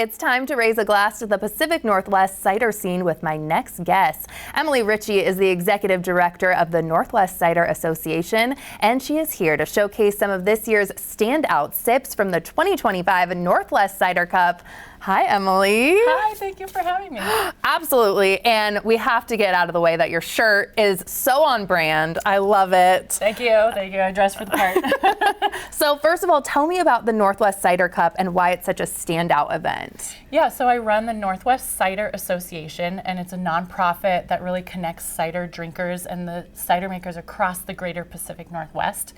it's time to raise a glass to the Pacific Northwest cider scene with my next guest. Emily Ritchie is the executive director of the Northwest Cider Association, and she is here to showcase some of this year's standout sips from the 2025 Northwest Cider Cup. Hi, Emily. Hi, thank you for having me. Absolutely, and we have to get out of the way that your shirt is so on brand. I love it. Thank you, I dressed for the part. So first of all, tell me about the Northwest Cider Cup and why it's such a standout event. Yeah, so I run the Northwest Cider Association, and it's a nonprofit that really connects cider drinkers and the cider makers across the greater Pacific Northwest.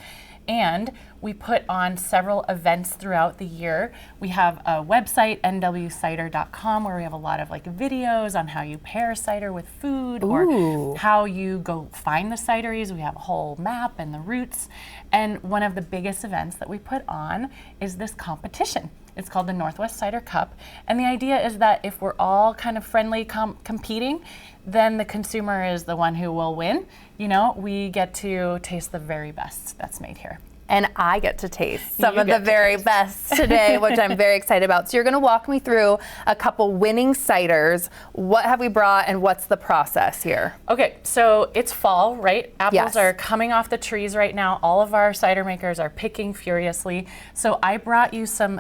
And we put on several events throughout the year. We have a website, nwcider.com, where we have a lot of videos on how you pair cider with food. Ooh. Or how you go find the cideries. We have a whole map and the routes. And one of the biggest events that we put on is this competition. It's called the Northwest Cider Cup. And the idea is that if we're all kind of friendly competing, then the consumer is the one who will win. You know, we get to taste the very best that's made here. And I get to taste some of the very best today, which I'm very excited about. So you're going to walk me through a couple winning ciders. What have we brought and what's the process here? Okay, so it's fall, right? Apples Yes. are coming off the trees right now. All of our cider makers are picking furiously. So I brought you some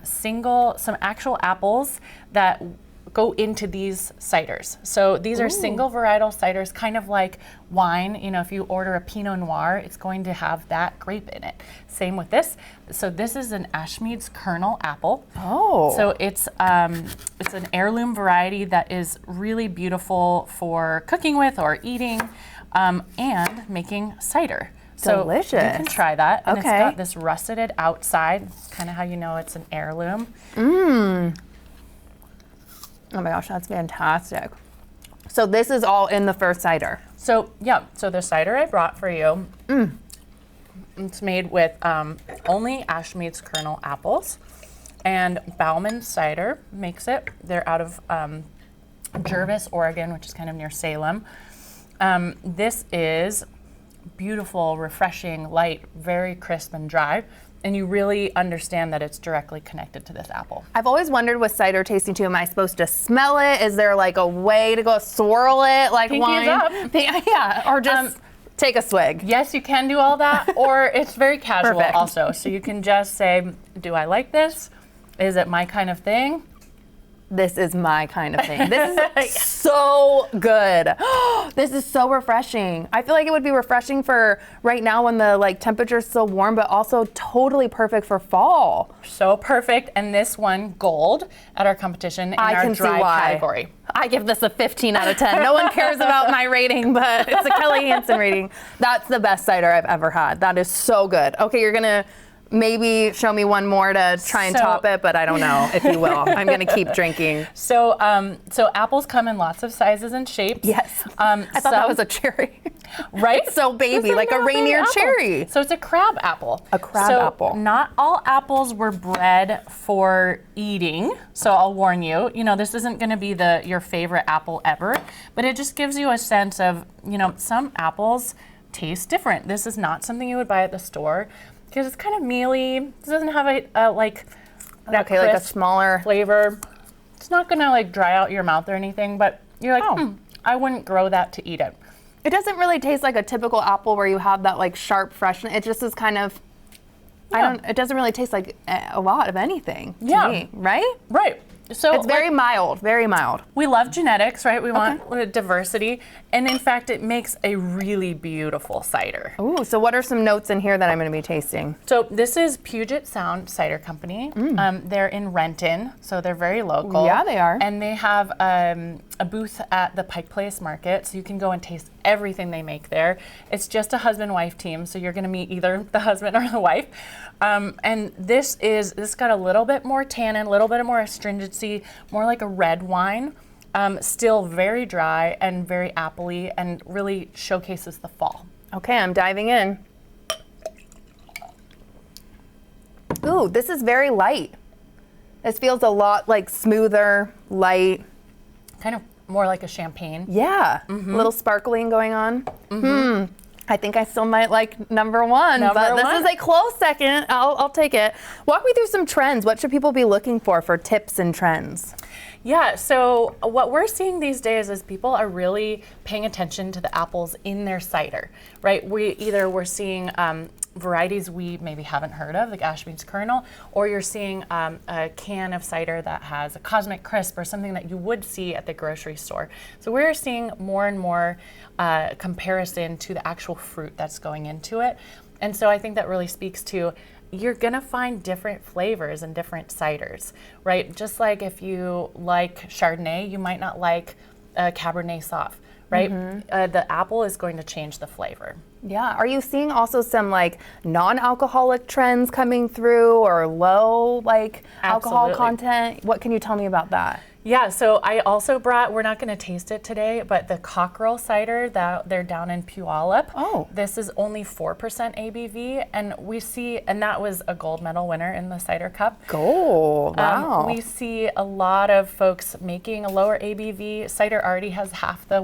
actual apples that go into these ciders. So these are single varietal ciders, kind of like wine. You know, if you order a Pinot Noir, it's going to have that grape in it. Same with this. So this is an Ashmead's kernel apple. Oh. So it's an heirloom variety that is really beautiful for cooking with or eating and making cider. So delicious. You can try that. And Okay. It's got this russeted outside, kind of how you know it's an heirloom. Mmm. Oh my gosh, that's fantastic. So this is all in the first cider. So yeah, so the cider I brought for you, it's made with only Ashmead's kernel apples, and Bauman Cider makes it. They're out of Jervis, Oregon, which is kind of near Salem. This is beautiful, refreshing, light, very crisp and dry. And you really understand that it's directly connected to this apple. I've always wondered with cider tasting too, am I supposed to smell it? Is there like a way to go swirl it like Pinkies wine? up. Yeah, or just take a swig. Yes, you can do all that, or it's very casual Perfect. also. So you can just say, do I like this? Is it my kind of thing? This is my kind of thing. This is so good. This is so refreshing. I feel like it would be refreshing for right now when the temperature is so warm, but also totally perfect for fall. So perfect. And this one, gold, at our competition in our dry category. I give this a 15 out of 10. No one cares about my rating, but it's a Kelly Hansen rating. That's the best cider I've ever had. That is so good. Okay, you're gonna maybe show me one more to try and top it, but I don't know if you will. I'm gonna keep drinking. So apples come in lots of sizes and shapes. Yes. I thought that was a cherry. Right? It's so baby, like a Rainier cherry. So it's a crab apple. A crab apple. Not all apples were bred for eating. So I'll warn you, this isn't gonna be your favorite apple ever, but it just gives you a sense of, some apples taste different. This is not something you would buy at the store because it's kind of mealy. It doesn't have like a smaller flavor. It's not gonna dry out your mouth or anything, but you're like, I wouldn't grow that to eat it. It doesn't really taste like a typical apple where you have that sharp freshness. It just is kind of, it doesn't really taste like a lot of anything to me, right? Right. So it's very mild, very mild. We love genetics, right? We want diversity. And in fact, it makes a really beautiful cider. Ooh, so what are some notes in here that I'm gonna be tasting? So this is Puget Sound Cider Company. They're in Renton, so they're very local. Yeah, they are. And they have a booth at the Pike Place Market, so you can go and taste everything they make there. It's just a husband-wife team, so you're gonna meet either the husband or the wife. And this got a little bit more tannin, a little bit more astringency, more like a red wine. Still very dry and very appley, and really showcases the fall. Okay, I'm diving in. Ooh, this is very light. This feels a lot smoother, light. Kind of more like a champagne. Yeah, a little sparkling going on. I think I still might like number one, but this is a close second. I'll take it. Walk me through some trends. What should people be looking for tips and trends? Yeah, so what we're seeing these days is people are really paying attention to the apples in their cider, right? We're seeing varieties we maybe haven't heard of, like Ashmead's Kernel, or you're seeing a can of cider that has a Cosmic Crisp or something that you would see at the grocery store. So we're seeing more and more comparison to the actual fruit that's going into it. And so I think that really speaks to you're gonna find different flavors and different ciders, right? Just like if you like Chardonnay, you might not like Cabernet Sauv, right? The apple is going to change the flavor. Yeah, are you seeing also some like non-alcoholic trends coming through or low like alcohol content? What can you tell me about that? Yeah, so I also brought, we're not going to taste it today, but the cockerel cider, that they're down in Puyallup. Oh. This is only 4% ABV, and we see, and that was a gold medal winner in the Cider Cup. Gold, wow. We see a lot of folks making a lower ABV. Cider already has half the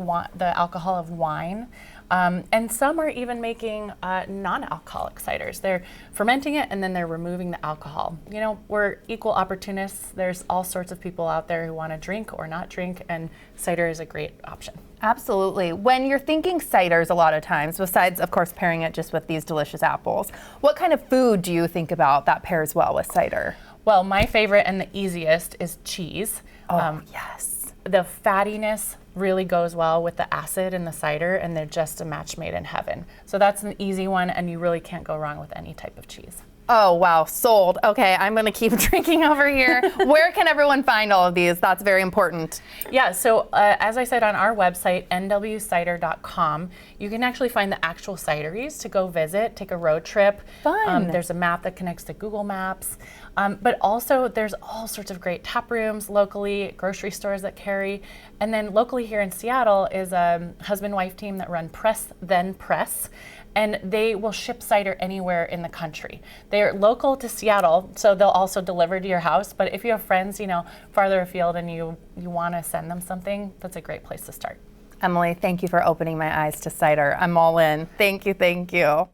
alcohol of wine. And some are even making non-alcoholic ciders. They're fermenting it and then they're removing the alcohol. You know, we're equal opportunists. There's all sorts of people out there who want to drink or not drink, and cider is a great option. Absolutely. When you're thinking ciders a lot of times, besides of course pairing it just with these delicious apples, what kind of food do you think about that pairs well with cider? Well, my favorite and the easiest is cheese. Oh, yes. The fattiness really goes well with the acid in the cider, and they're just a match made in heaven. So that's an easy one, and you really can't go wrong with any type of cheese. Oh, wow, sold. Okay, I'm gonna keep drinking over here. Where can everyone find all of these? That's very important. Yeah, so as I said, on our website, nwcider.com, you can actually find the actual cideries to go visit, take a road trip. Fun. There's a map that connects to Google Maps. But also there's all sorts of great tap rooms locally, grocery stores that carry. And then locally here in Seattle is a husband-wife team that run Press Then Press. And they will ship cider anywhere in the country. They're local to Seattle, so they'll also deliver to your house. But if you have friends, you know, farther afield and you want to send them something, that's a great place to start. Emily, thank you for opening my eyes to cider. I'm all in. Thank you, thank you.